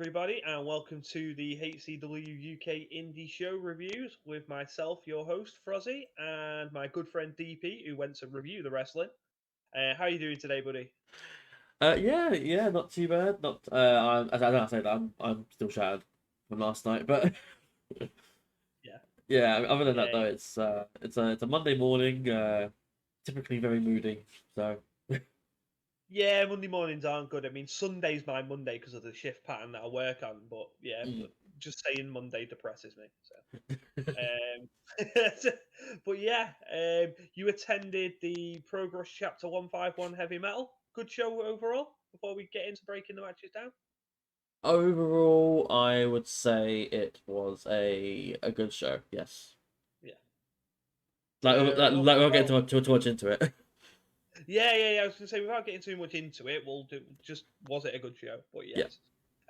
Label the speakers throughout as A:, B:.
A: everybody, and welcome to the HCW UK Indie Show reviews with myself, your host, Frozzy, and my good friend DP, who went to review the wrestling. How are you doing today, buddy?
B: Yeah, not too bad. Not, I don't know how to say that. I'm still shattered from last night, but
A: Yeah,
B: yeah. Other than that,
A: yeah,
B: though, it's a Monday morning. Typically very moody. So
A: yeah. Monday mornings aren't good. I mean, Sunday's my Monday because of the shift pattern that I work on. But yeah,
B: mm.
A: but just saying Monday depresses me. But yeah, you attended the Progress Chapter 151 Heavy Metal. Good show overall. Before we get into breaking the matches down.
B: Overall, I would say it was a good show. Yes,
A: Yeah.
B: like
A: Fair enough.
B: we'll get
A: Well,
B: too much into it.
A: yeah. I was going to say, without getting too much into it, we'll do. Just was it a good show? But
B: Yeah,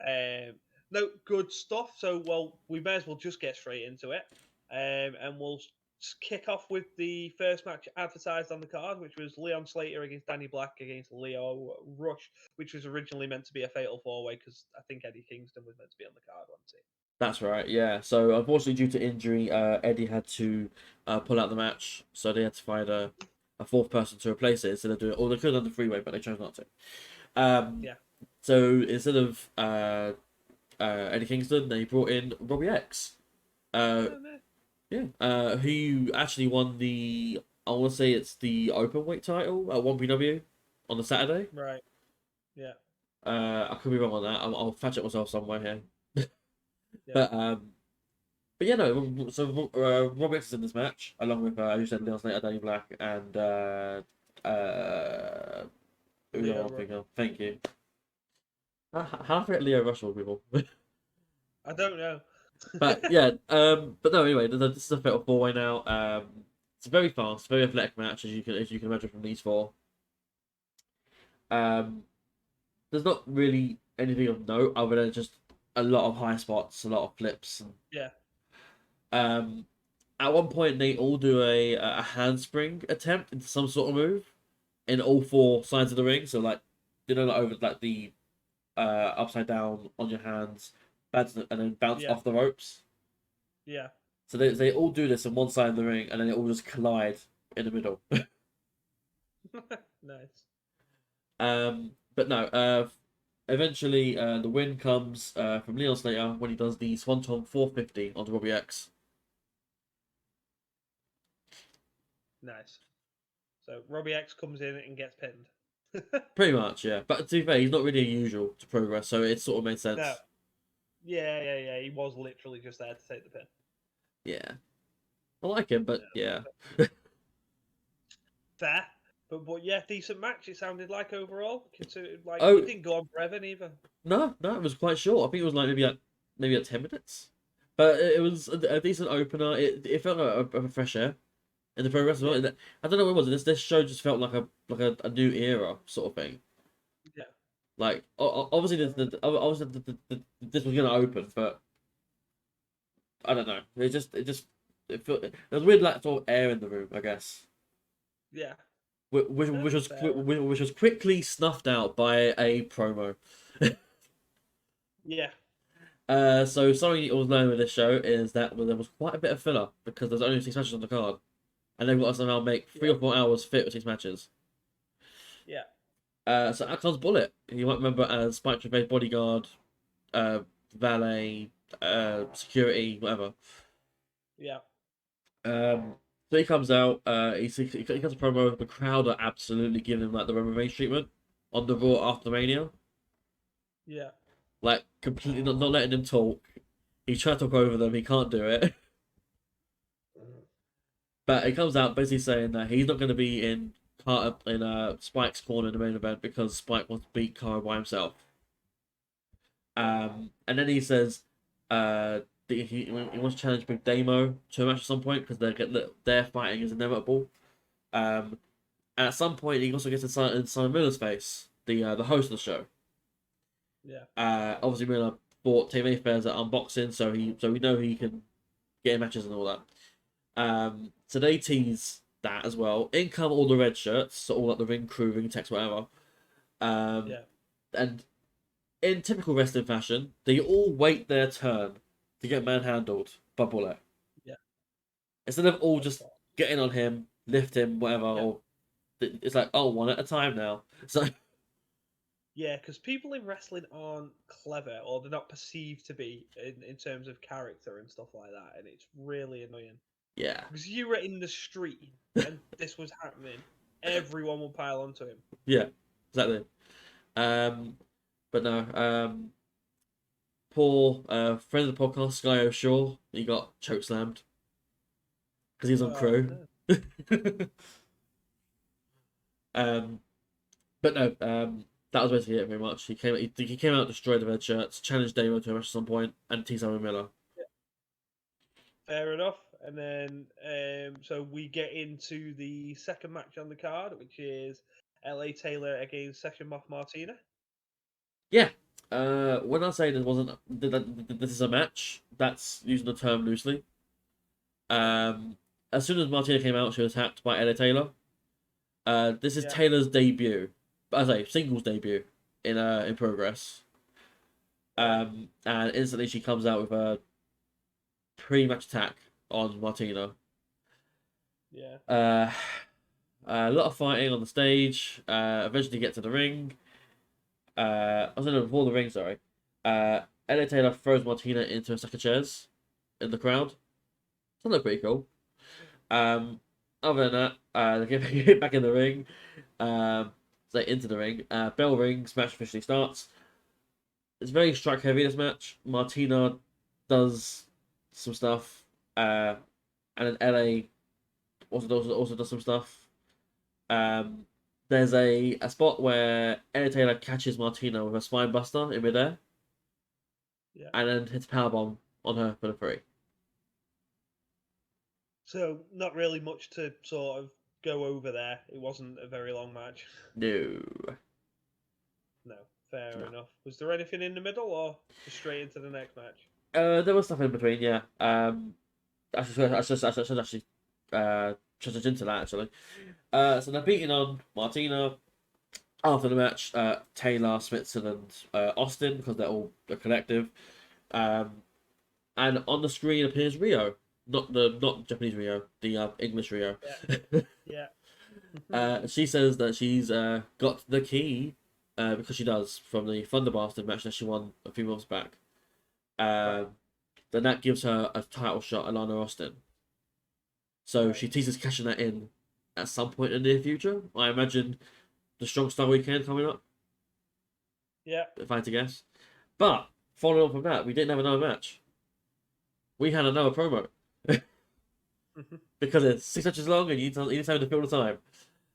A: yes, no good stuff. So, well, we may as well just get straight into it, and we'll kick off with the first match advertised on the card, which was Leon Slater against Danny Black against Leo Rush, which was originally meant to be a fatal four-way because I think Eddie Kingston was meant to be on the card, wasn't he?
B: that's right. Yeah. So unfortunately, due to injury, Eddie had to pull out the match. So they had to find a fourth person to replace it instead of doing. Or they could have done the three-way, but they chose not to. Um,
A: Yeah.
B: so instead of Eddie Kingston, they brought in Robbie X. Uh,
A: Oh, no.
B: yeah. Who actually won the? I want to say it's the open weight title at 1PW on the Saturday.
A: Right. Yeah.
B: I could be wrong on that. I'll fact check myself somewhere here.
A: Yeah.
B: But but yeah, no. So Robbie X is in this match along with as you said, Leon Slater, Danny Black, and who the
A: Leo
B: one
A: Rush.
B: thing? Thank you. How I forget Leo Rush all people.
A: I don't know.
B: But yeah, but no. Anyway, this is a fatal four way now. It's a very fast, very athletic match as you can imagine from these four. Um, there's not really anything of note other than just a lot of high spots, a lot of flips.
A: Yeah.
B: Um, at one point they all do a handspring attempt into some sort of move in all four sides of the ring. So like, like over like the upside down on your hands, bounce and then bounce
A: Yeah.
B: off the ropes.
A: Yeah.
B: So they all do this on one side of the ring, and then they all just collide in the middle.
A: Nice.
B: But no. Eventually, the win comes from Leon Slater when he does the Swanton 450 onto Robbie X.
A: Nice. So Robbie X comes in and gets pinned.
B: Pretty much, yeah. But to be fair, he's not really unusual to Progress, so it sort of made
A: No.
B: sense.
A: Yeah. He was literally just there to take the pin.
B: Yeah, I like him, but yeah.
A: Fair. But yeah, decent match. It sounded like overall. Considered like
B: Oh
A: it didn't go on forever neither.
B: no, it was quite short. I think it was like maybe like 10 minutes, but it was a decent opener. It felt like a fresh air in the Progress as well.
A: Yeah.
B: I don't know what it was. This show just felt like a new era sort of thing.
A: Yeah.
B: Like obviously this was gonna open, but I don't know. It felt there was weird like sort of air in the room, I guess,
A: Yeah.
B: which
A: No,
B: was
A: fair enough.
B: which was quickly snuffed out by a promo.
A: Yeah.
B: So something you always learn with this show is that there was quite a bit of filler because there's only 6 matches on the card, and they've got to somehow make three
A: Yeah.
B: or 4 hours fit with 6 matches.
A: Yeah.
B: So Akon's Bullet, you might remember as Spike Trevay's bodyguard, uh, valet, security, whatever.
A: Yeah.
B: Um, so he comes out. He cuts a promo. The crowd are absolutely giving him like the Roman Reigns treatment on the Raw after Mania,
A: Yeah.
B: like completely not letting him talk. He tried to talk over them. He can't do it. But he comes out basically saying that he's not going to be in Spike's corner in the main event because Spike wants to beat Kara by himself. And then he says, that he wants to challenge Big Damo to a match at some point because their fighting is inevitable. Um, and at some point he also gets in Simon Miller's face, the host of the show.
A: Yeah.
B: Obviously Miller bought Team Mayfair's at unboxing, so we know he can get in matches and all that. So they tease that as well. In come all the red shirts, so all like the ring crew, ring text, whatever.
A: Yeah.
B: And in typical wrestling fashion, they all wait their turn to get manhandled by Bullet.
A: Yeah.
B: Instead of all
A: Of
B: just
A: course.
B: getting on him, lift him, whatever,
A: Yeah.
B: or it's like, oh, one at a time now. So
A: Yeah, because people in wrestling aren't clever, or they're not perceived to be in terms of character and stuff like that, and it's really annoying.
B: yeah,
A: Because you were in the street and this was happening, everyone will pile onto him.
B: yeah, exactly. Um, but no, poor friend of the podcast, Sky O'Shaw, he got chokeslammed because he's on
A: Oh
B: crew.
A: no.
B: um, but no, that was basically it very much. He came out, destroyed the red shirts, challenged Damo to a match at some point, and T. Simon Miller.
A: Fair enough. And then, so we get into the second match on the card, which is LA Taylor against Session Moth Martina.
B: Yeah. When I say this is a match, that's using the term loosely. As soon as Martina came out, she was attacked by Ella Taylor. This is
A: Yeah,
B: Taylor's debut, I say singles debut in Progress. And instantly she comes out with a pre-match attack on Martina.
A: yeah,
B: Uh, a lot of fighting on the stage. Eventually get to the ring. I was before the ring, sorry. Ella Taylor throws Martina into a stack of chairs in the crowd. So that looked pretty cool. Other than that, they get back in the ring. So into the ring. Bell rings, match officially starts. It's very strike heavy, this match. Martina does some stuff. And then LA also does some stuff. Um, there's a spot where Ella Taylor catches Martina with a spine buster in midair,
A: yeah.
B: and then hits a powerbomb on her for the free.
A: So not really much to sort of go over there. It wasn't a very long match.
B: No,
A: No, fair
B: no.
A: enough. Was there anything in the middle, or just straight into the next match?
B: There was stuff in between, yeah. I should actually touch into that actually. So they're beating on Martina after the match. Taylor, Smithson, and Austin because they're all a collective. Um, and on the screen appears Rio, not Japanese Rio, the English Rio.
A: Yeah.
B: She says that she's got the key because she does from the Thunderbastard match that she won a few months back.
A: Right.
B: Then that gives her a title shot at Lana Austin. So
A: Right.
B: she teases cashing that in at some point in the near future. I imagine the Strong Style weekend coming up,
A: Yeah.
B: if I had to guess. But following on from that, we didn't have another match. We had another promo because it's 6 matches long and you need time to fill the time.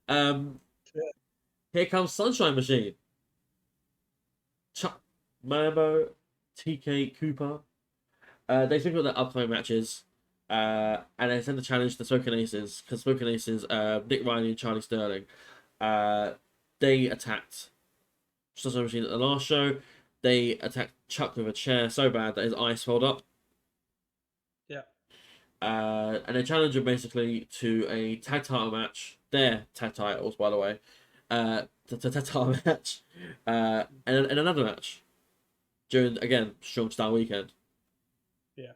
B: Um,
A: Yeah.
B: Here comes Sunshine Machine. Chuck Mambo, TK Cooper. They think about their upcoming matches, and they send a challenge to Smoking Aces because Smoking Aces, Nick Riley and Charlie Sterling, they attacked Sunshine Machine at the last show. They attacked Chuck with a chair so bad that his eye swelled up.
A: Yeah.
B: And they challenge him basically to a tag title match. Their tag titles, by the way. To tag title match. And another match during again Strong Style weekend.
A: Yeah.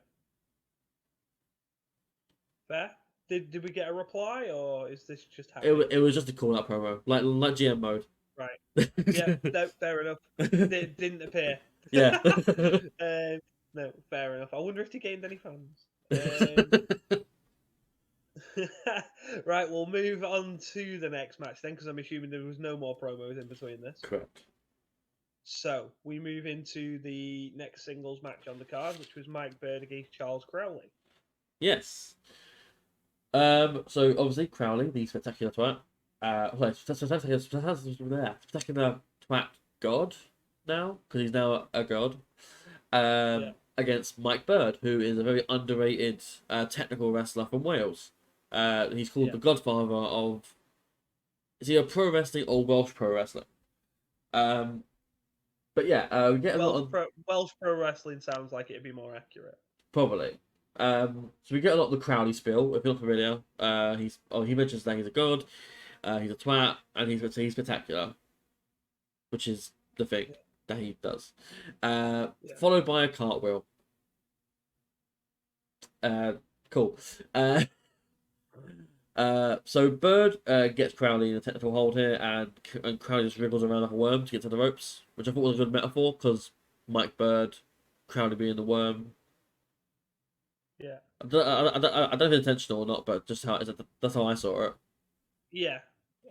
A: Fair. Did we get a reply, or is this just happening?
B: It was just a call out promo, like GM mode.
A: Right. Yeah. No. Fair enough. Didn't appear.
B: Yeah.
A: No. Fair enough. I wonder if he gained any fans. Right. We'll move on to the next match then, because I'm assuming there was no more promos in between this.
B: Correct.
A: So we move into the next singles match on the card, which was Mike Bird against Charles Crowley.
B: Yes. So obviously Crowley, the spectacular twat. Spectacular twat god now because he's now a god.
A: Yeah.
B: Against Mike Bird, who is a very underrated technical wrestler from Wales. He's called the Godfather of. Is he a pro wrestling or Welsh pro wrestling? But yeah, we get a lot of
A: Welsh pro wrestling sounds like it'd be more accurate.
B: probably. So we get a lot of the Crowley spiel. If you're not familiar, he mentions that he's a god, he's a twat, and he's spectacular, which is the thing. That he does.
A: Yeah.
B: Followed by a cartwheel. Cool. Uh, so Bird gets Crowley in a technical hold here, and Crowley just wriggles around like a worm to get to the ropes, which I thought was a good metaphor because Mike Bird, Crowley being the worm.
A: Yeah.
B: I don't know if it's intentional or not, but just how that's how I saw it.
A: Yeah.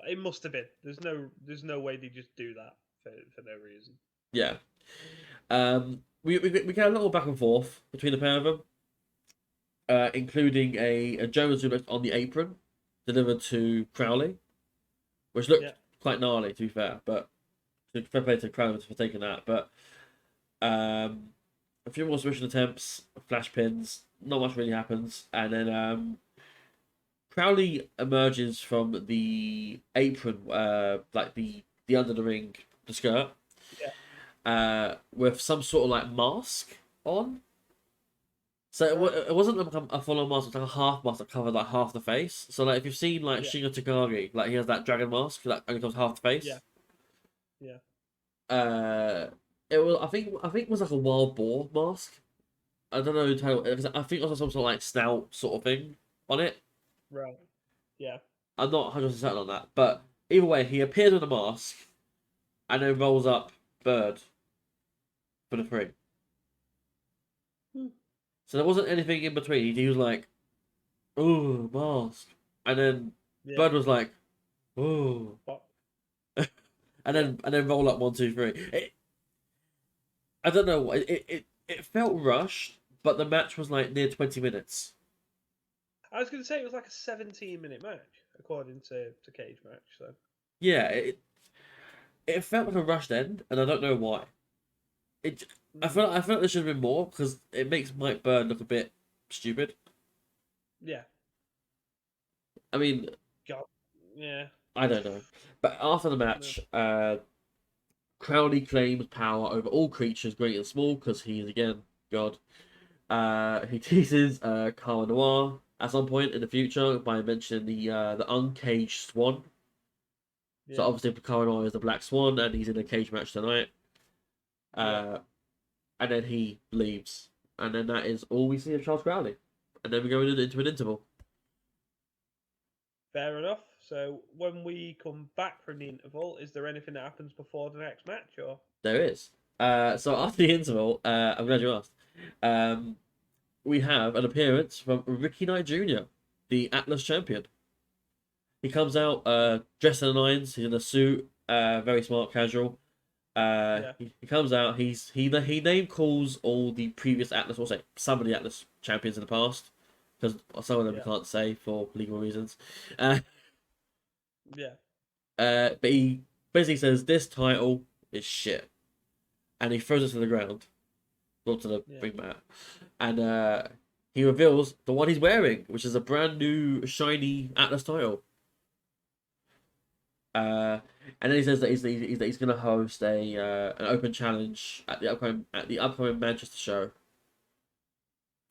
A: It must have been. There's no way they just do that for no reason.
B: Yeah. We get a little back and forth between the pair of them, including a German suplex on the apron delivered to Crowley, which looked
A: Yeah.
B: quite gnarly, to be fair. But fair play to Crowley for taking that. But a few more submission attempts, flash pins. Not much really happens, and then Crowley emerges from the apron, like the under the ring, the skirt,
A: Yeah.
B: with some sort of like mask on. So
A: Right.
B: it wasn't like a full on mask; it was like a half mask that covered like half the face. So like if you've seen like
A: Yeah.
B: Shingo Takagi, like he has that dragon mask that only covers half the
A: Yeah.
B: face.
A: Yeah.
B: Uh, it was I think it was like a wild boar mask. I don't know how. I think it was some sort of like snout sort of thing on it.
A: Right. Yeah.
B: I'm not 100% certain on that, but either way, he appears with a mask and then rolls up Bird for the three.
A: Hmm.
B: So there wasn't anything in between. He was like, "Oh, mask," and then
A: Yeah.
B: Bird was like, "Oh,"
A: But,
B: and then roll up 1, 2, 3. I don't know. It felt rushed, but the match was like near 20 minutes.
A: I was going to say it was like a 17-minute match, according to Cage Match. So
B: Yeah, it felt like a rushed end, and I don't know why. I feel like there should have been more because it makes Mike Bird look a bit stupid.
A: Yeah.
B: I mean,
A: God. Yeah.
B: I don't know. But after the
A: No.
B: match, Crowley claims power over all creatures, great and small, because he is again God. He teases Cara Noir at some point in the future by mentioning the uncaged swan. So
A: Yeah.
B: obviously Cara Noir is the Black Swan, and he's in a cage match tonight.
A: Yeah.
B: Uh, and then he leaves, and then that is all we see of Charles Crowley. And then we go into an interval.
A: Fair enough. So when we come back from the interval, is there anything that happens before the next match, or?
B: There is. So after the interval, I'm glad you asked. We have an appearance from Ricky Knight Jr., the Atlas champion. He comes out dressed in the nines. He's in a suit, very smart, casual.
A: Yeah.
B: He comes out. He name calls all the previous Atlas, or say some of the Atlas champions in the past, because some of them we
A: Yeah.
B: can't say for legal reasons. Uh,
A: Yeah.
B: but he basically says this title is shit, and he throws it to the ground, not to the
A: Yeah.
B: ring mat, and he reveals the one he's wearing, which is a brand new shiny Atlas title. And then he says that he's going to host an open challenge at the upcoming Manchester show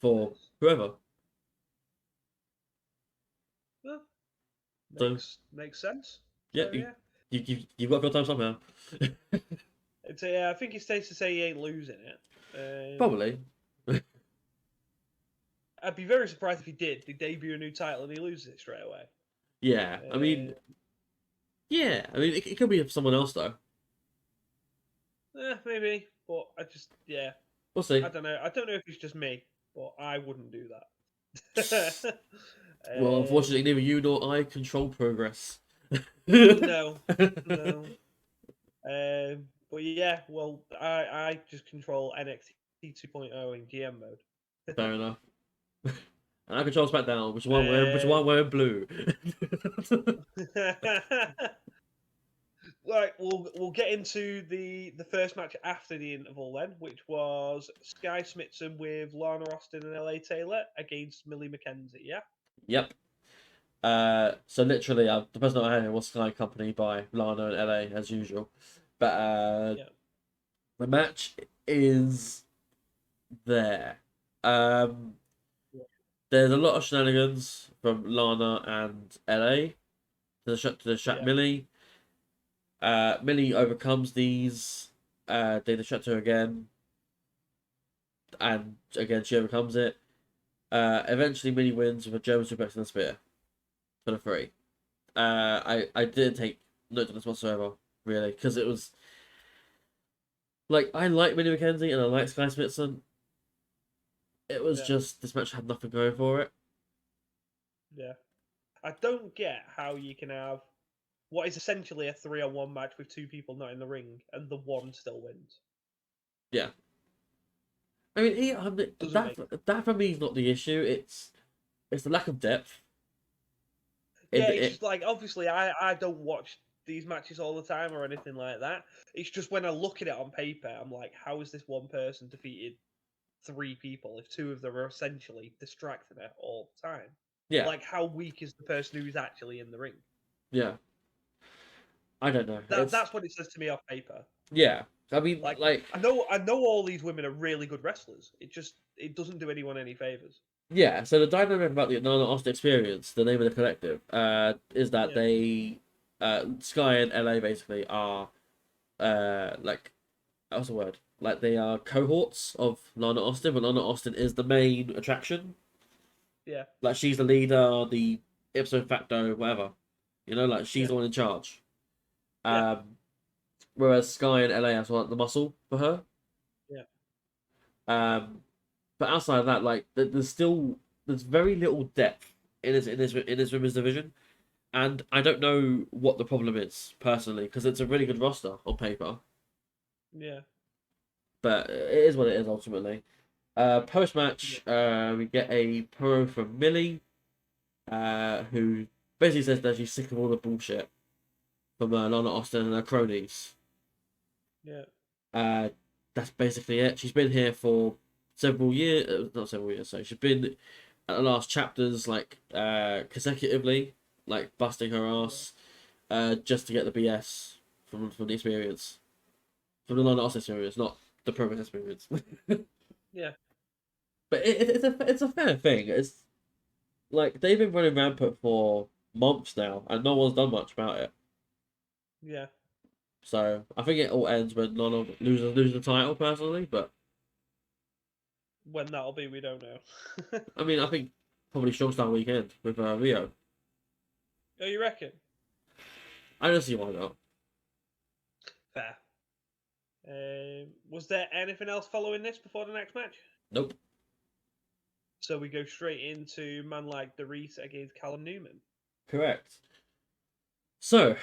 B: for
A: Nice.
B: whoever.
A: Well,
B: So
A: makes sense.
B: yeah,
A: So yeah.
B: you've got to fill time somehow.
A: I think it's safe to say he ain't losing it.
B: Probably.
A: I'd be very surprised if he did. They debut a new title and he loses it straight away.
B: Yeah, I mean, it could be someone else though.
A: Maybe, but yeah,
B: We'll see.
A: I don't know. I don't know if it's just me, but I wouldn't do that.
B: Well, unfortunately, neither you nor I control progress.
A: No, no. But yeah, well, I just control NXT 2.0 in GM mode.
B: Fair enough. And I control SmackDown, which one
A: Uh,
B: wearing blue.
A: Right, we'll get into the first match after the interval then, which was Sky Smithson with Lana Austin and LA Taylor against Millie McKenzie. Yeah,
B: Yep. So literally, the person I had was Sky accompanied by Lana and LA as usual, but
A: yeah,
B: the match is there. Um,
A: yeah,
B: there's a lot of shenanigans from Lana and LA to distract
A: yeah,
B: Millie. Millie overcomes these. They distract her again, and again she overcomes it. Eventually, Minnie wins with a German suplex and a spear for the 3. I didn't take note of this whatsoever, really, because it was like I like Minnie McKenzie and I like Sky Smithson. It was
A: Yeah.
B: just this match had nothing going for it.
A: Yeah. I don't get how you can have what is essentially a 3-on-1 match with 2 people not in the ring and the one still wins.
B: Yeah. I mean,
A: Doesn't make
B: that for me is not the issue. It's the lack of depth.
A: Yeah, it's
B: It
A: just like obviously I don't watch these matches all the time or anything like that. It's just when I look at it on paper, I'm like, how is this one person defeated 3 people if 2 of them are essentially distracting it all the time?
B: yeah,
A: Like, how weak is the person who's actually in the ring?
B: yeah. I don't know.
A: That's what it says to me off paper.
B: Yeah. I mean,
A: Like,
B: like
A: I know all these women are really good wrestlers. It doesn't do anyone any favors.
B: yeah. So the dynamic about the Nana Austin experience, the name of the collective, is that
A: Yeah,
B: they, Sky and LA basically are, like what's the word? Like they are cohorts of Lana Austin, but Lana Austin is the main attraction.
A: yeah,
B: Like she's the leader, the ipso facto, whatever. You know, like she's
A: yeah,
B: the one in charge.
A: yeah,
B: Um, whereas Sky and LA have like the muscle for her.
A: yeah,
B: Um, but outside of that, like there's very little depth in this women's division, and I don't know what the problem is personally because it's a really good roster on paper,
A: yeah,
B: but it is what it is ultimately. Post
A: yeah.
B: match, we get a pro from Millie, who basically says that she's sick of all the bullshit from Lana Austin and her cronies.
A: Yeah.
B: Uh, that's basically it. She's been here for several years, not several years. So she's been at the last chapters like consecutively, like busting her
A: Yeah.
B: ass, just to get the BS from the experience, from the Lana Austin experience, not the progress experience.
A: Yeah.
B: But it's a fair thing. It's like they've been running rampant for months now, and no one's done much about it.
A: Yeah.
B: So I think it all ends when Lana loses the title personally. But
A: When that'll be, we don't know.
B: I mean, I think probably Showstime weekend with Rio.
A: Oh, you reckon?
B: I don't see why not.
A: Fair. Was there anything else following this before the next match?
B: Nope.
A: So we go straight into man like Reese against Callum Newman.
B: Correct. So,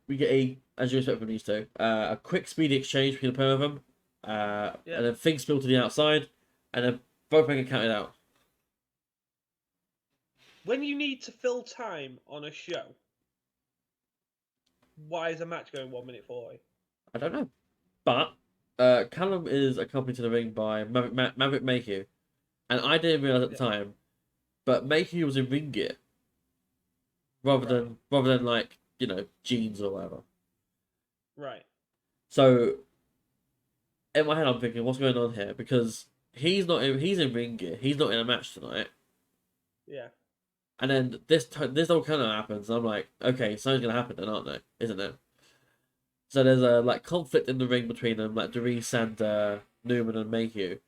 B: we get as you expect from these two, a quick, speedy exchange between the pair of them,
A: Yeah.
B: and then things spill to the outside, and then both men get counted out.
A: When you need to fill time on a show, why is a match going 1 minute 40?
B: I don't know, but Callum is accompanied to the ring by Maverick Mayhew, and I didn't realize at the
A: Yeah.
B: time, but Mayhew was in ring gear rather
A: Right.
B: than like jeans or whatever.
A: Right.
B: So in my head, I'm thinking, what's going on here? Because he's in ring gear. He's not in a match tonight.
A: Yeah.
B: And then this all kind of happens. And I'm like, okay, something's gonna happen then, aren't they? Isn't it? So there's a like conflict in the ring between them, like Derice and Newman and Mayhew.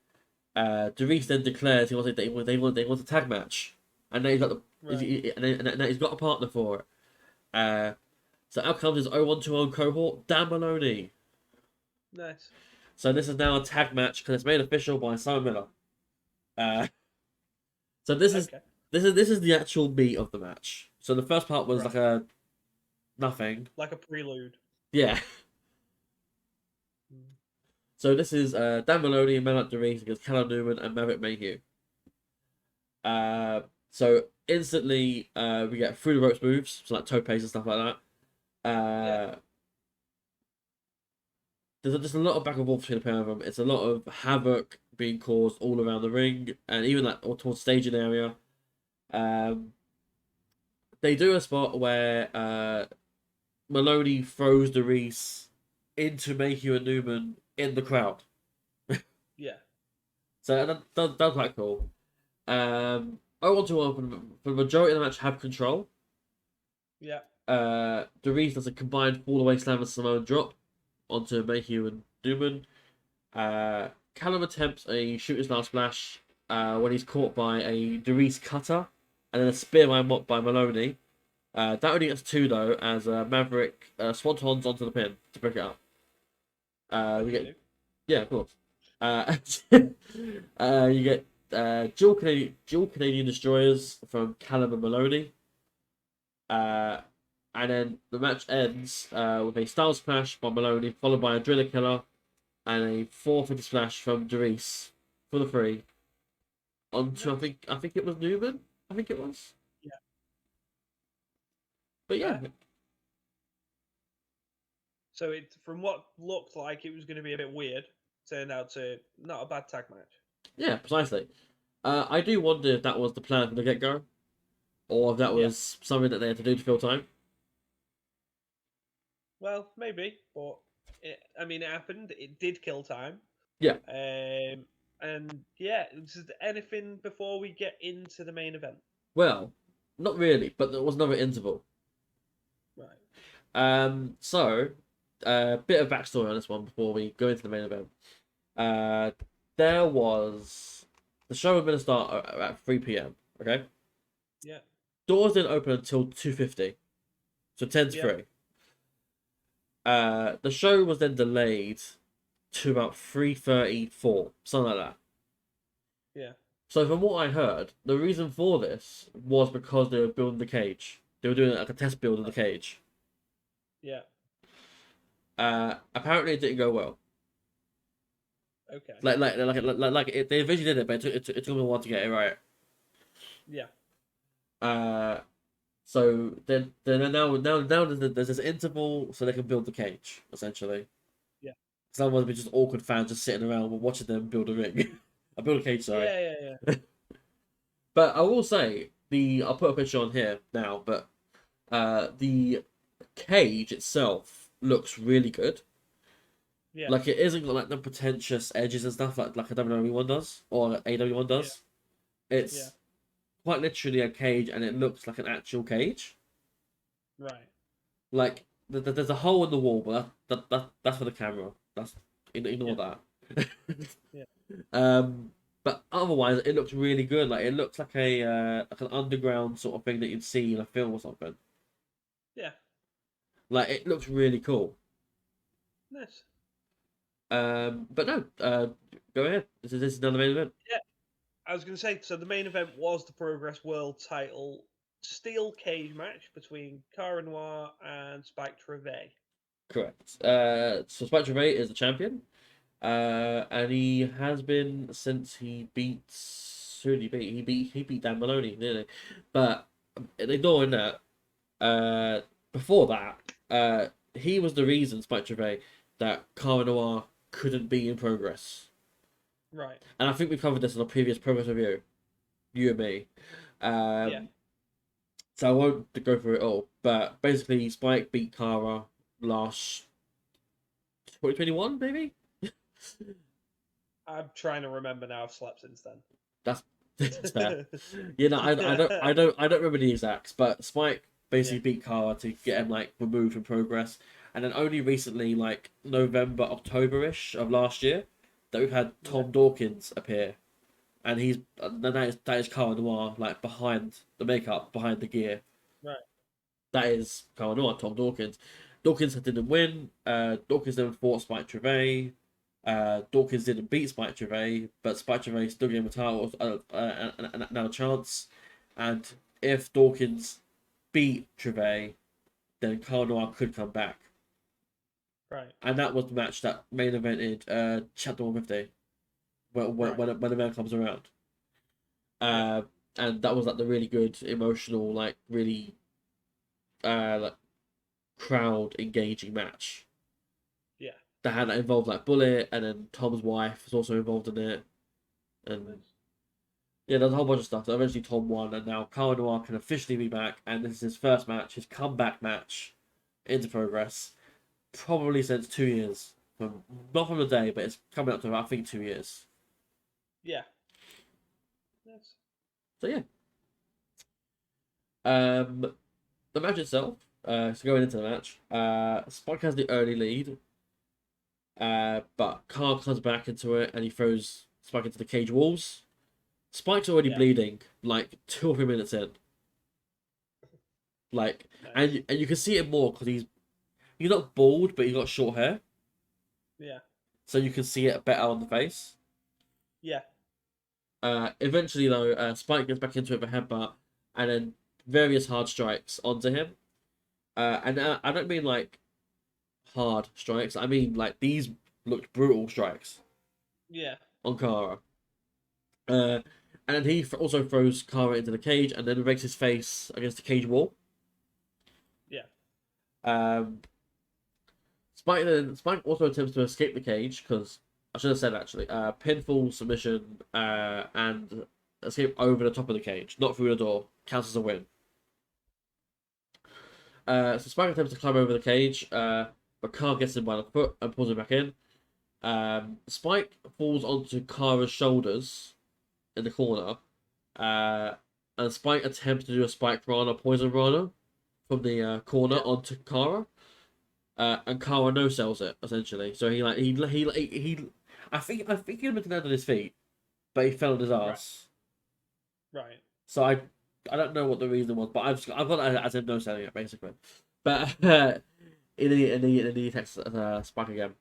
B: Derice then declares they want a tag match, and then he's got
A: Right.
B: and then he's got a partner for it. So out comes his 0120 cohort, Dan Maloney.
A: Nice.
B: So this is now a tag match because it's made official by Simon Miller. Uh, so
A: Okay.
B: this is the actual meat of the match. So the first part was
A: Right.
B: like a nothing.
A: Like a prelude.
B: Yeah.
A: Mm.
B: So this is Dan Maloney and Matt DeReese against Callum Newman and Maverick Mayhew. So instantly we get through the ropes moves, so like topes and stuff like that.
A: Yeah.
B: There's just a lot of back and forth between the pair of them. It's a lot of havoc being caused all around the ring and even like towards staging area. They do a spot where Maloney throws DeReese into Mayhew and Newman in the crowd.
A: Yeah.
B: So that's quite cool. I want to open for the majority of the match have control.
A: Yeah.
B: DeReese does a combined fall away slam and Samoan drop. onto Mayhew and Newman. Callum attempts a shooter's last splash when he's caught by a Derice cutter and then a spear by Maloney. That only gets 2 though, as Maverick swantons onto the pin to break it up. We get Yeah, of course. You get dual Canadian destroyers from Callum and Maloney. And then the match ends with a style splash by Maloney, followed by a driller killer and a 450 splash from Derice for the free. Onto I think it was Newman. I think it was.
A: Yeah.
B: But yeah.
A: So it, from what looked like it was going to be a bit weird, turned out to not a bad tag match.
B: Yeah, precisely. I do wonder if that was the plan from the get go, or if that was something that they had to do to fill time.
A: Well, maybe, but it happened. It did kill time.
B: Yeah.
A: And yeah, is there anything before we get into the main event?
B: Well, not really, but there was another interval.
A: Right.
B: So, bit of backstory on this one before we go into the main event. There was the show was going to start at 3 p.m. Okay.
A: Yeah.
B: Doors didn't open until 2:50, so 10 to 3. The show was then delayed to about 3:34, something like that.
A: Yeah.
B: So from what I heard, the reason for this was because they were building the cage. They were doing like a test build of the cage.
A: Yeah.
B: Apparently it didn't go well.
A: Okay.
B: They eventually did it, but it took them a while to get it right.
A: Yeah.
B: So then now there's this interval so they can build the cage essentially.
A: Yeah.
B: Because otherwise we're just awkward fans just sitting around watching them build a ring. I build a cage, sorry.
A: Yeah.
B: But I will say I'll put a picture on here now, but the cage itself looks really good.
A: Yeah.
B: Like it isn't got like the pretentious edges and stuff like a WWE one does or AW one does. Yeah. It's quite literally a cage, and it looks like an actual cage.
A: Right.
B: Like there's a hole in the wall, but that's for the camera. That's ignore that.
A: Yeah.
B: But otherwise, it looks really good. Like it looks like like an underground sort of thing that you'd see in a film or something.
A: Yeah.
B: Like it looks really cool.
A: Nice.
B: But no, go ahead. This is another main event.
A: Yeah, I was going to say. So the main event was the Progress World Title steel cage match between Cara Noir and Spike Trivet.
B: Correct. So Spike Trivet is the champion. And he has been since he beat. Who did he beat? He beat Dan Maloney, didn't he? But ignoring that, before that, he was the reason, Spike Trivet, that Cara Noir couldn't be in Progress.
A: Right.
B: And I think we covered this in a previous Progress review, you and me.
A: Yeah.
B: So I won't go through it all, but basically Spike beat Cara last 2021, maybe.
A: I'm trying to remember now. I've slept since then.
B: That's fair. You know, I don't remember the exacts, but Spike basically beat Cara to get him like removed from Progress, and then only recently, like November, October-ish of last year, that we've had Tom Dawkins appear, and that is Cara Noir, like behind the makeup, behind the gear.
A: Right.
B: That is Cara Noir, Tom Dawkins. Dawkins didn't win. Dawkins then fought Spike Trivet. Dawkins didn't beat Spike Trivet, but Spike Trivet still gave him a title another chance. And if Dawkins beat Trivet, then Cara Noir could come back.
A: Right.
B: And that was the match that main evented Chapter 150 when the man comes around. And that was like the really good, emotional, like really like crowd engaging match.
A: Yeah.
B: That involved like Bullet, and then Tom's wife was also involved in it, and yeah, there's a whole bunch of stuff. So eventually Tom won, and now Cara Noir can officially be back, and this is his first match, his comeback match into Progress, probably since 2 years. Not from the day, but it's coming up to I think 2 years.
A: Yeah. Yes.
B: So yeah. The match itself. So going into the match, Spike has the early lead. But Kara comes back into it and he throws Spike into the cage walls. Spike's already
A: Yeah.
B: bleeding, like 2 or 3 minutes in. Like,
A: Nice.
B: and you can see it more because he's not bald, but he's got short hair,
A: Yeah.
B: so you can see it better on the face.
A: Yeah.
B: Eventually, though, Spike gets back into it with a headbutt, and then various hard strikes onto him. And I don't mean like hard strikes. I mean like these looked brutal strikes
A: Yeah.
B: on Kara. And then he also throws Kara into the cage, and then breaks his face against the cage wall.
A: Yeah.
B: Um, Spike also attempts to escape the cage because I should have said actually, pinfall submission and escape over the top of the cage, not through the door, counts as a win. So Spike attempts to climb over the cage, but Kara gets him by the foot and pulls him back in. Spike falls onto Kara's shoulders in the corner, and Spike attempts to do a Spike Rana Poison Rana from the corner
A: Yeah.
B: onto Kara. And Kara no sells it essentially. So he I think he meant to land on his feet, but he fell on his
A: Right.
B: ass.
A: Right.
B: So I don't know what the reason was, but I've got that as him no selling it basically. But in the attacks Spike again.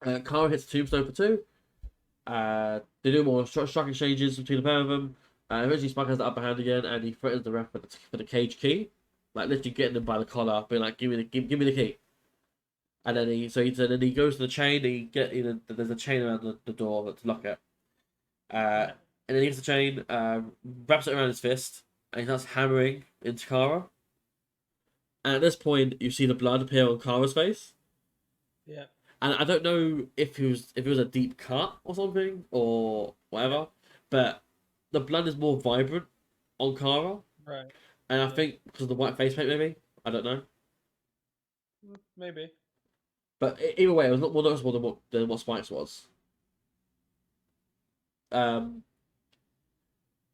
B: Kara hits Tombstone for two. They do more strike exchanges between the pair of them. Eventually Spike has the upper hand again, and he threatens the ref for the cage key, like literally getting him by the collar, being like, give me the key." And then then he goes to the chain. There's a chain around the door to lock it.
A: Yeah.
B: And then he gets the chain, wraps it around his fist, and he starts hammering into Kara. And at this point, you see the blood appear on Kara's face.
A: Yeah.
B: And I don't know if it was a deep cut or something or whatever, but the blood is more vibrant on Kara,
A: Right.
B: and I
A: Yeah.
B: think because of the white face paint, maybe I don't know.
A: Maybe.
B: But either way, it was a lot more noticeable than what Spike's was. Um,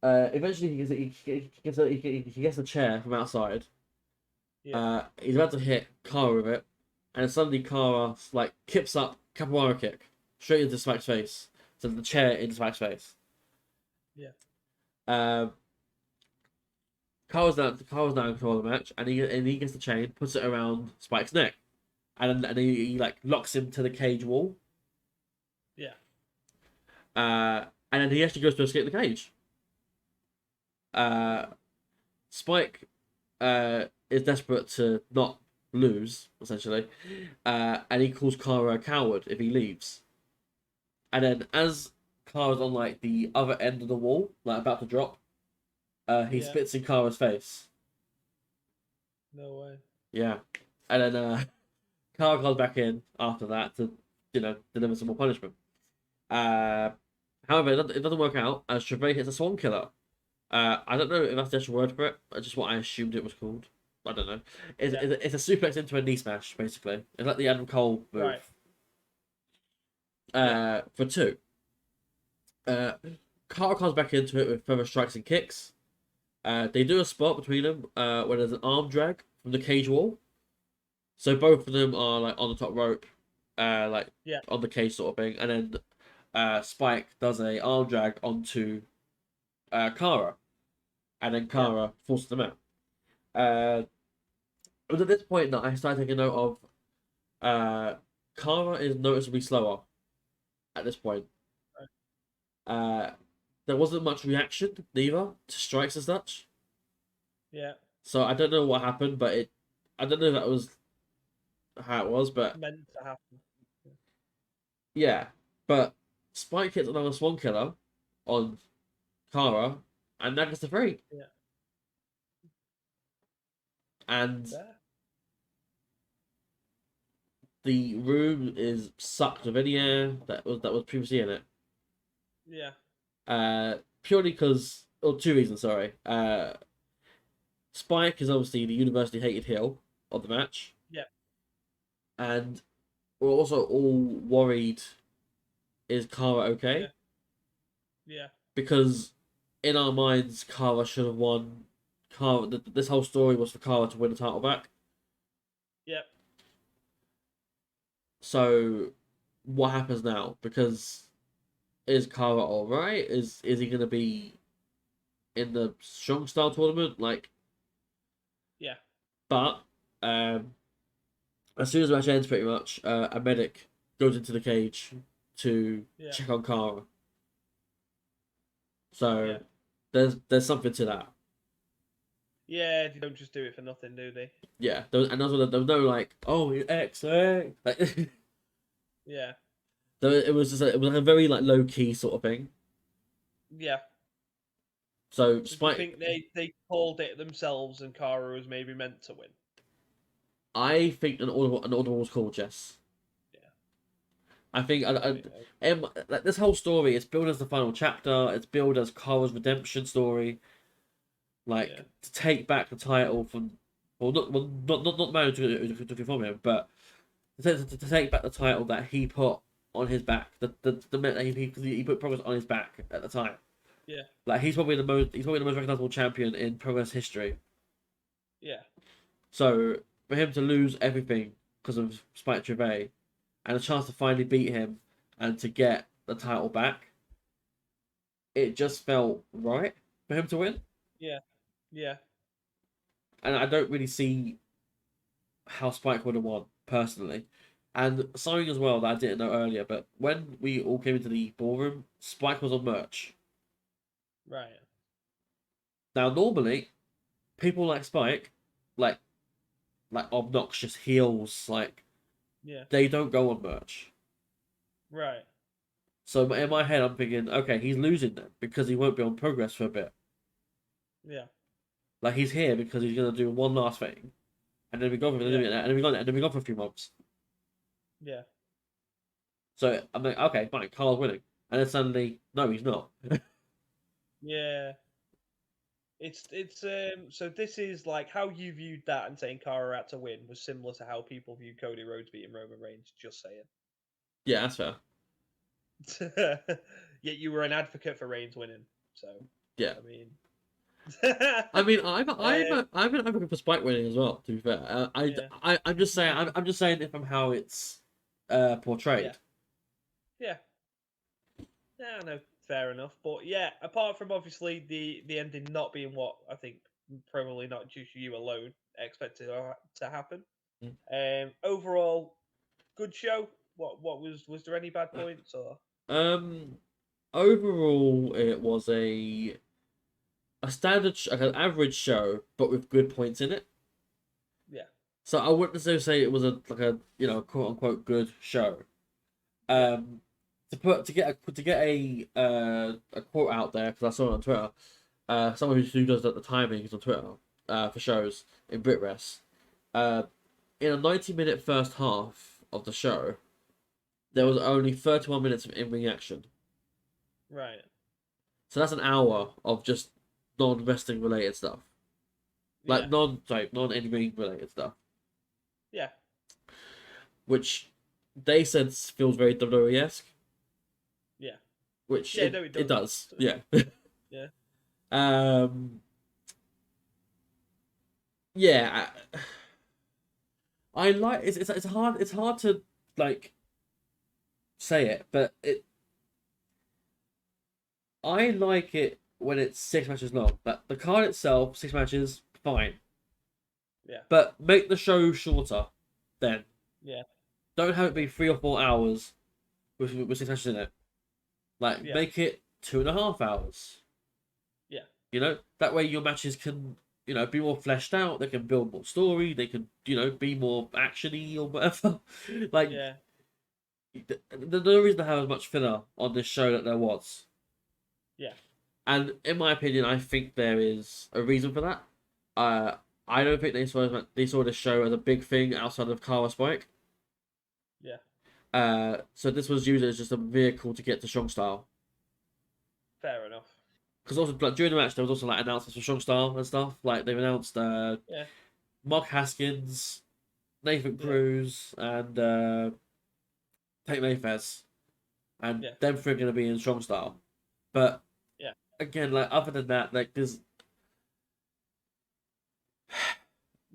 B: Eventually, he gets a chair from outside.
A: Yeah.
B: He's about to hit Kara with it, and suddenly Kara like kips up capoeira kick straight into Spike's face. So the chair into Spike's face.
A: Yeah.
B: Um, Kara's now in control of the match, and he gets the chain, puts it around Spike's neck, and he like locks him to the cage wall.
A: Yeah.
B: And then he actually goes to escape the cage. Uh, Spike is desperate to not lose, essentially, and he calls Kara a coward if he leaves. And then as Kara's on like the other end of the wall, like about to drop, he
A: Yeah.
B: spits in Kara's face.
A: No way.
B: Yeah, and then Kara comes back in after that to deliver some more punishment. However, it doesn't work out as Trevay hits a Swan Killer. I don't know if that's the actual word for it. Just what I assumed it was called. I don't know. It's a suplex into a knee smash, basically. It's like the Adam Cole move.
A: Right.
B: For two. Kara comes back into it with further strikes and kicks. They do a spot between them where there's an arm drag from the cage wall. So both of them are like on the top rope, like
A: Yeah.
B: on the cage sort of thing, and then Spike does a arm drag onto Kara, and then Kara forces them out. It was at this point that I started taking note of Kara is noticeably slower at this point.
A: Right.
B: There wasn't much reaction neither to strikes as such.
A: Yeah.
B: So I don't know what happened, but I don't know if that was how it was, but
A: Meant to happen.
B: yeah. But Spike hits another Swan Killer on Kara, and that gets the three.
A: Yeah.
B: And
A: Yeah.
B: the room is sucked of any air that was previously in it.
A: Yeah.
B: Purely because, or two reasons. Sorry. Spike is obviously the universally hated heel of the match.
A: Yeah.
B: And we're also all worried: is Kara okay?
A: Yeah.
B: Because in our minds, Kara should have won. This whole story was for Kara to win the title back.
A: Yeah.
B: So, what happens now? Because is Kara all right? Is he gonna be in the strong style tournament? Like,
A: Yeah.
B: but um, as soon as the match ends, pretty much, a medic goes into the cage to
A: Yeah.
B: check on Kara. So
A: Yeah.
B: there's something to that.
A: Yeah. They don't just do it for nothing, do they?
B: Yeah, and also there was no like, oh, you're X, like,
A: Yeah.
B: it was just it was like a very like low key sort of thing.
A: Yeah.
B: So
A: So do you
B: Spike,
A: think they called it themselves and Kara was maybe meant to win?
B: I think an audible was called, Jess.
A: Yeah.
B: I think
A: Right.
B: like this whole story, it's billed as the final chapter. It's billed as Kara's redemption story, like
A: Yeah.
B: to take back the title from, not the man who took it from him, but to take back the title that he put on his back, the minute that he put Progress on his back at the time.
A: Yeah.
B: Like he's probably the most recognizable champion in Progress history.
A: Yeah.
B: So for him to lose everything because of Spike Trivet and a chance to finally beat him and to get the title back, it just felt right for him to win.
A: Yeah. Yeah.
B: And I don't really see how Spike would have won personally. And something as well that I didn't know earlier, but when we all came into the ballroom, Spike was on merch.
A: Right.
B: Now normally people like Spike, like obnoxious heels, like
A: Yeah.
B: they don't go on merch.
A: Right.
B: So in my head, I'm thinking, okay, he's losing then because he won't be on Progress for a bit.
A: Yeah.
B: Like he's here because he's gonna do one last thing, and then we go for
A: Yeah.
B: and then we gone and then we gone for a few months.
A: Yeah.
B: So I'm like, okay, fine, Carl's winning, and then suddenly, no, he's not.
A: Yeah. It's so this is like how you viewed that and saying Kara had to win was similar to how people view Cody Rhodes beating Roman Reigns, just
B: Yeah, that's fair.
A: saying. Yet you were an advocate for Reigns winning. So
B: Yeah,
A: I mean
B: I mean,
A: um,
B: I'm an advocate for Spike winning as well. To be fair,
A: yeah.
B: I'm just saying, I'm just saying it from how it's
A: Yeah.
B: portrayed.
A: Yeah. Yeah, no, fair enough. But yeah, apart from obviously the ending not being what I think probably not just you alone expected to happen. Overall, good show. What was there any bad points or?
B: Um, Overall, it was a standard, like an average show, but with good points in it.
A: Yeah,
B: So I wouldn't necessarily say it was a quote unquote good show.
A: yeah,
B: To get a quote out there because I saw it on Twitter. Someone who does the timings on Twitter for shows in BritRest. Uh, in a 90-minute first half of the show, there
A: yeah.
B: was only 31 minutes of in-ring action.
A: Right.
B: So that's an hour of just non-wrestling related stuff,
A: Yeah,
B: non in-ring related stuff,
A: yeah,
B: which they said feels very WWE-esque,
A: yeah,
B: which
A: yeah. No, it
B: it
A: does.
B: does, yeah.
A: Yeah,
B: um, yeah, I like it's hard to like say it, but I like it when it's 6 matches long. Like the card itself, 6 matches, fine,
A: yeah,
B: but make the show shorter. Then
A: yeah,
B: don't have it be 3 or 4 hours with 6 matches in it. Like
A: yeah,
B: make it 2.5 hours.
A: yeah,
B: That way your matches can be more fleshed out. They can build more story. They can be more actiony or whatever. Like
A: yeah,
B: the no reason to have as much filler on this show that there was.
A: yeah,
B: And in my opinion, I think there is a reason for that. I don't think they saw this show as a big thing outside of Kara Spike.
A: yeah.
B: So this was used as just a vehicle to get to Strong Style.
A: Fair enough.
B: Because also like, during the match there was also like announcements for Strong Style and stuff. Like they've announced
A: Yeah,
B: Mark Haskins, Nathan
A: yeah,
B: Cruz, and Tate Mayfez, and
A: yeah,
B: them three are going to be in Strong Style. But
A: yeah,
B: again, like other than that, like there's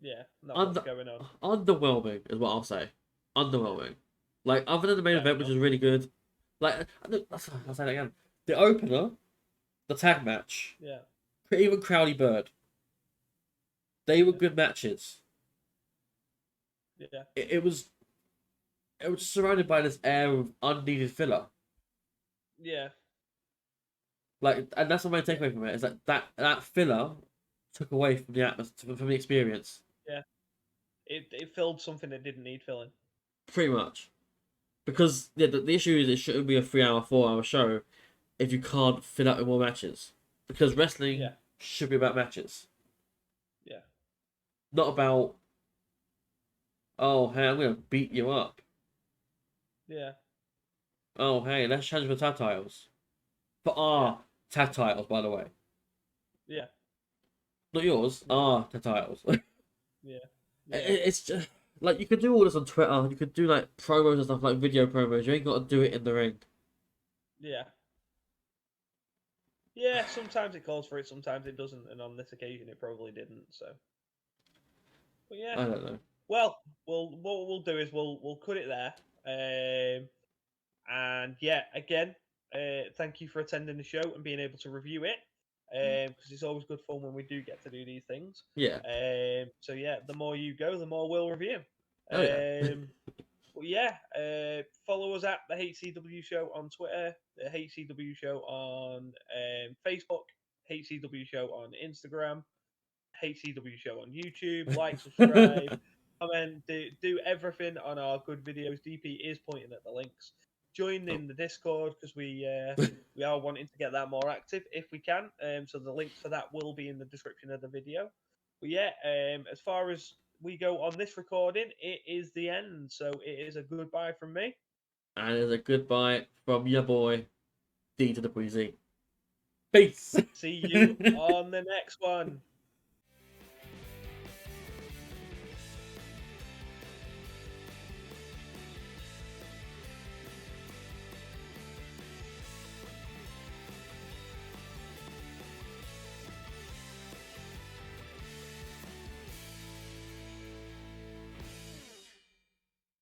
A: yeah. Not much
B: under
A: going on.
B: underwhelming is what I'll say. Underwhelming. Like other than the main
A: Fair
B: event, which
A: enough.
B: was really good. Like I'll say that again. The opener, the tag match,
A: Yeah.
B: even Crowley Bird, they were
A: Yeah.
B: good matches.
A: Yeah.
B: It was surrounded by this air of unneeded filler.
A: Yeah.
B: Like, and that's what my
A: Yeah.
B: takeaway from it is that filler took away from the atmosphere, from the experience,
A: Yeah. It filled something that didn't need filling.
B: pretty much. Because yeah, the issue is it shouldn't be a 3 hour, 4 hour show if you can't fill up with more matches. Because wrestling
A: Yeah.
B: should be about matches,
A: Yeah.
B: not about oh hey I'm gonna beat you up.
A: Yeah.
B: Oh hey let's challenge for tag titles. For
A: Yeah.
B: tag titles by the way,
A: Yeah.
B: not yours.
A: Yeah.
B: Tag titles.
A: Yeah. Yeah.
B: It's just like you could do all this on Twitter. You could do like promos and stuff like video promos. You ain't got to do it in the ring.
A: Yeah. Yeah. Sometimes it calls for it, sometimes it doesn't, and on this occasion it probably didn't. So, but yeah.
B: I don't know.
A: Well, what we'll do is we'll cut it there. And yeah, again, thank you for attending the show and being able to review it. Because it's always good fun when we do get to do these things.
B: Yeah.
A: So yeah, the more you go, the more we'll review.
B: Oh yeah.
A: But yeah, follow us at the HCW Show on Twitter, the HCW Show on Facebook, HCW Show on Instagram, HCW Show on YouTube. Like, subscribe, comment, do everything on our good videos. DP is pointing at the links. Join
B: Oh,
A: in the Discord because we are wanting to get that more active if we can. So the links for that will be in the description of the video. But yeah, as far as we go on this recording, it is the end. So it is a goodbye from me.
B: and it's a goodbye from your boy D to the Breezy. Peace.
A: See you on the next one.